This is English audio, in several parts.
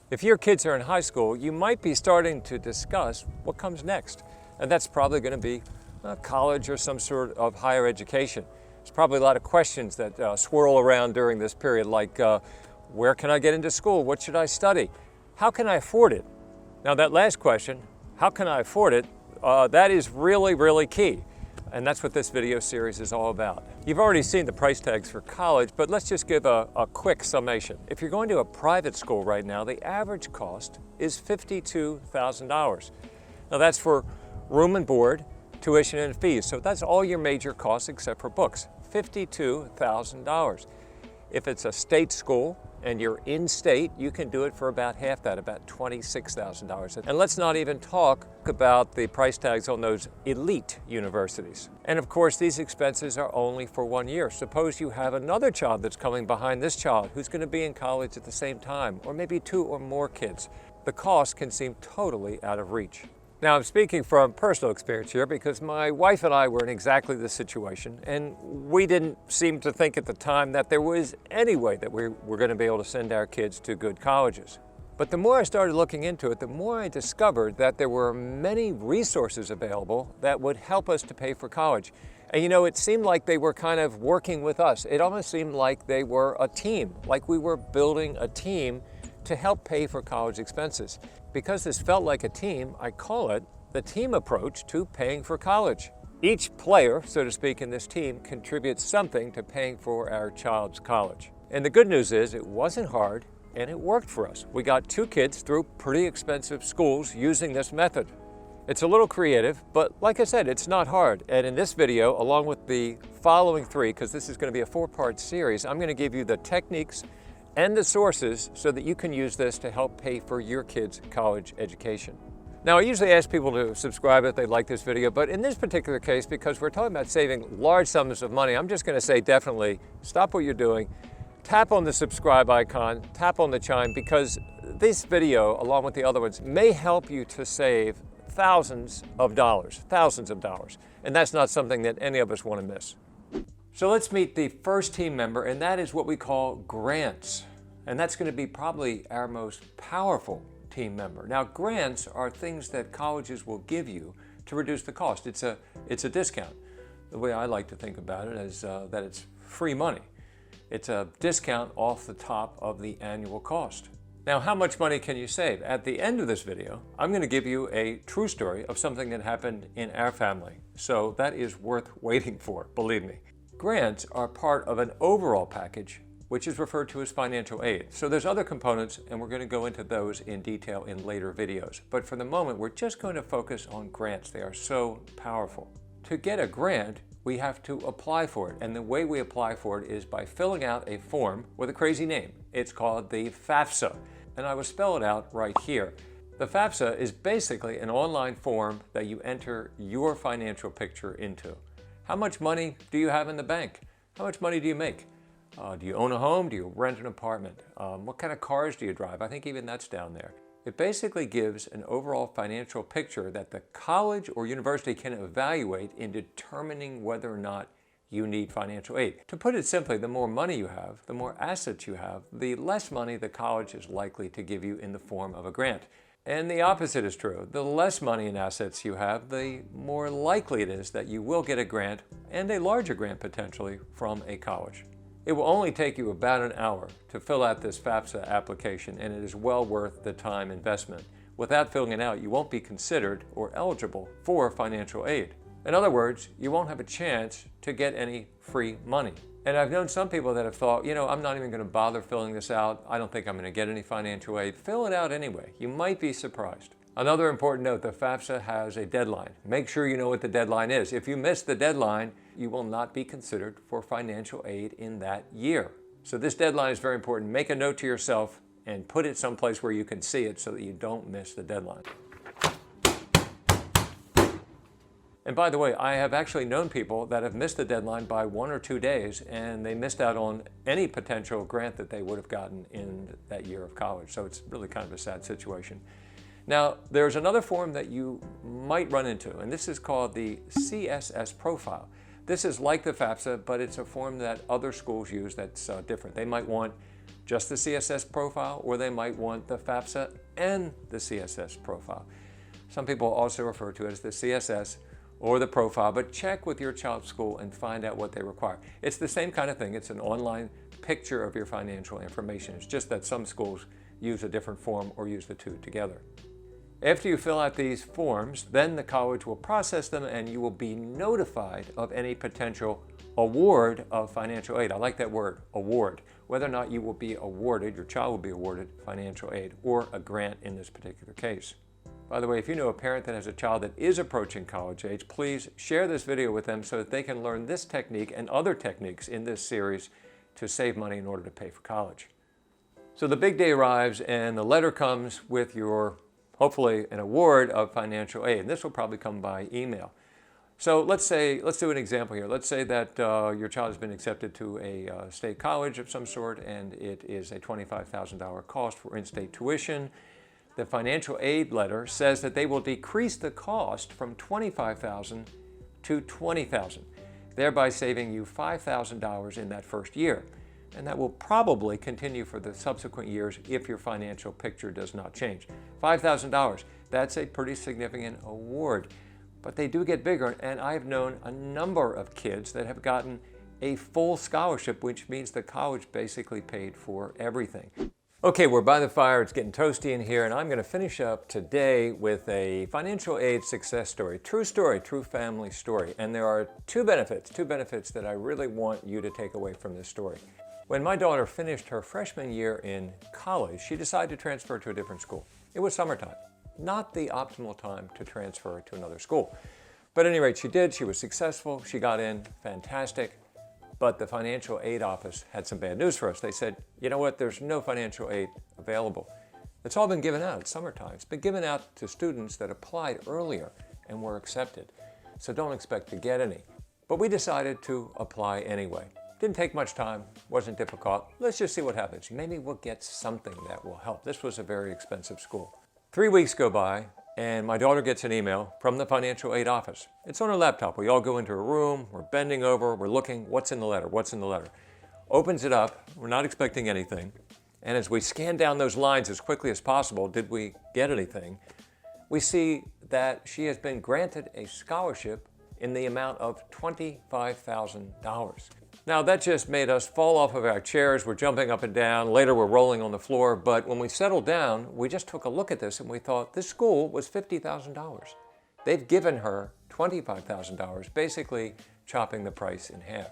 If your kids are in high school, you might be starting to discuss what comes next. And that's probably going to be college or some sort of higher education. There's probably a lot of questions that swirl around during this period, like where can I get into school? What should I study? How can I afford it? Now that last question, how can I afford it? That is really, really key. And that's what this video series is all about. You've already seen the price tags for college, but let's just give a quick summation. If you're going to a private school right now, the average cost is $52,000. Now that's for room and board, tuition and fees. So that's all your major costs except for books, $52,000. If it's a state school and you're in state, you can do it for about half that, about $26,000. And let's not even talk about the price tags on those elite universities. And of course, these expenses are only for 1 year. Suppose you have another child that's coming behind this child who's going to be in college at the same time, or maybe 2 or more kids. The cost can seem totally out of reach. Now, I'm speaking from personal experience here because my wife and I were in exactly this situation, and we didn't seem to think at the time that there was any way that we were going to be able to send our kids to good colleges. But the more I started looking into it, the more I discovered that there were many resources available that would help us to pay for college. And you know, it seemed like they were kind of working with us. It almost seemed like they were a team, like we were building a team to help pay for college expenses. Because this felt like a team, I call it the team approach to paying for college. Each player, so to speak, in this team contributes something to paying for our child's college. And the good news is it wasn't hard and it worked for us. We got 2 kids through pretty expensive schools using this method. It's a little creative, but like I said, it's not hard. And in this video, along with the following 3, because this is going to be a 4-part series, I'm going to give you the techniques and the sources so that you can use this to help pay for your kids' college education. Now, I usually ask people to subscribe if they like this video, but in this particular case, because we're talking about saving large sums of money, I'm just going to say definitely stop what you're doing, tap on the subscribe icon, tap on the chime, because this video, along with the other ones, may help you to save thousands of dollars, and that's not something that any of us want to miss. So let's meet the first team member, and that is what we call grants. And that's going to be probably our most powerful team member. Now, grants are things that colleges will give you to reduce the cost. It's a discount. The way I like to think about it is that it's free money. It's a discount off the top of the annual cost. Now, how much money can you save? At the end of this video, I'm going to give you a true story of something that happened in our family. So that is worth waiting for, believe me. Grants are part of an overall package, which is referred to as financial aid. So there's other components, and we're going to go into those in detail in later videos. But for the moment, we're just going to focus on grants. They are so powerful. To get a grant, we have to apply for it. And the way we apply for it is by filling out a form with a crazy name. It's called the FAFSA, and I will spell it out right here. The FAFSA is basically an online form that you enter your financial picture into. How much money do you have in the bank? How much money do you make? Do you own a home? Do you rent an apartment? What kind of cars do you drive? I think even that's down there. It basically gives an overall financial picture that the college or university can evaluate in determining whether or not you need financial aid. To put it simply, the more money you have, the more assets you have, the less money the college is likely to give you in the form of a grant. And the opposite is true. The less money and assets you have, the more likely it is that you will get a grant, and a larger grant potentially, from a college. It will only take you about an hour to fill out this FAFSA application, and it is well worth the time investment. Without filling it out, you won't be considered or eligible for financial aid. In other words, you won't have a chance to get any free money. And I've known some people that have thought, you know, I'm not even going to bother filling this out. I don't think I'm going to get any financial aid. Fill it out anyway. You might be surprised. Another important note, the FAFSA has a deadline. Make sure you know what the deadline is. If you miss the deadline, you will not be considered for financial aid in that year. So this deadline is very important. Make a note to yourself and put it someplace where you can see it so that you don't miss the deadline. And by the way, I have actually known people that have missed the deadline by 1 or 2 days, and they missed out on any potential grant that they would have gotten in that year of college. So it's really kind of a sad situation. Now, there's another form that you might run into, and this is called the CSS profile. This is like the FAFSA, but it's a form that other schools use that's different. They might want just the CSS profile, or they might want the FAFSA and the CSS profile. Some people also refer to it as the CSS or the profile, but check with your child's school and find out what they require. It's the same kind of thing. It's an online picture of your financial information. It's just that some schools use a different form or use the two together. After you fill out these forms, then the college will process them and you will be notified of any potential award of financial aid. I like that word, award. Whether or not you will be awarded, your child will be awarded financial aid or a grant in this particular case. By the way, if you know a parent that has a child that is approaching college age, please share this video with them so that they can learn this technique and other techniques in this series to save money in order to pay for college. So the big day arrives and the letter comes with your, hopefully, an award of financial aid. And this will probably come by email. So let's do an example here. Let's say that your child has been accepted to a state college of some sort and it is a $25,000 cost for in-state tuition. The financial aid letter says that they will decrease the cost from $25,000 to $20,000, thereby saving you $5,000 in that first year. And that will probably continue for the subsequent years if your financial picture does not change. $5,000, that's a pretty significant award. But they do get bigger, and I've known a number of kids that have gotten a full scholarship, which means the college basically paid for everything. Okay, we're by the fire, it's getting toasty in here, and I'm going to finish up today with a financial aid success story, true family story. And there are two benefits that I really want you to take away from this story. When my daughter finished her freshman year in college, she decided to transfer to a different school. It was summertime, not the optimal time to transfer to another school. But at any rate, she did, she was successful, she got in, fantastic. But the financial aid office had some bad news for us. They said, you know what, there's no financial aid available. It's all been given out, it's summertime. It's been given out to students that applied earlier and were accepted. So don't expect to get any. But we decided to apply anyway. Didn't take much time, wasn't difficult. Let's just see what happens. Maybe we'll get something that will help. This was a very expensive school. 3 weeks go by, and my daughter gets an email from the financial aid office. It's on her laptop. We all go into a room, we're bending over, we're looking, what's in the letter, what's in the letter? Opens it up, we're not expecting anything. And as we scan down those lines as quickly as possible, did we get anything? We see that she has been granted a scholarship in the amount of $25,000. Now that just made us fall off of our chairs. We're jumping up and down. Later we're rolling on the floor. But when we settled down, we just took a look at this and we thought this school was $50,000. They've given her $25,000, basically chopping the price in half.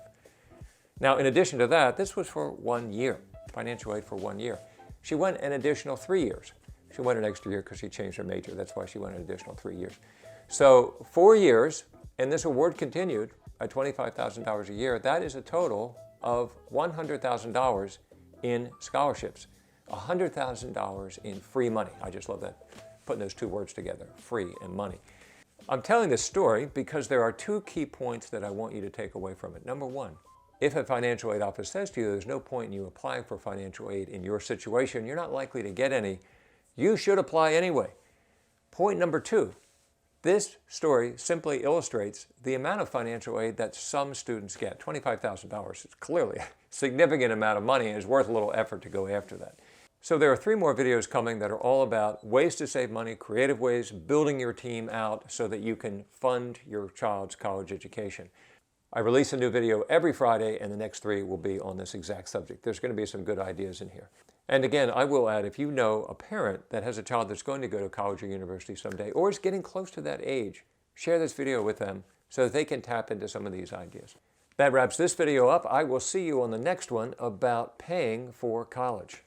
Now in addition to that, this was for 1 year, financial aid for 1 year. She went an additional 3 years. She went an extra year because she changed her major. That's why she went an additional 3 years. So 4 years, and this award continued at $25,000 a year. That is a total of $100,000 in scholarships, $100,000 in free money. I just love that, putting those two words together, free and money. I'm telling this story because there are two key points that I want you to take away from it. Number one, if a financial aid office says to you there's no point in you applying for financial aid in your situation, you're not likely to get any, you should apply anyway. Point number two, this story simply illustrates the amount of financial aid that some students get. $25,000 is clearly a significant amount of money and is worth a little effort to go after that. So there are 3 more videos coming that are all about ways to save money, creative ways, building your team out so that you can fund your child's college education. I release a new video every Friday, and the next 3 will be on this exact subject. There's going to be some good ideas in here. And again, I will add, if you know a parent that has a child that's going to go to college or university someday, or is getting close to that age, share this video with them so that they can tap into some of these ideas. That wraps this video up. I will see you on the next one about paying for college.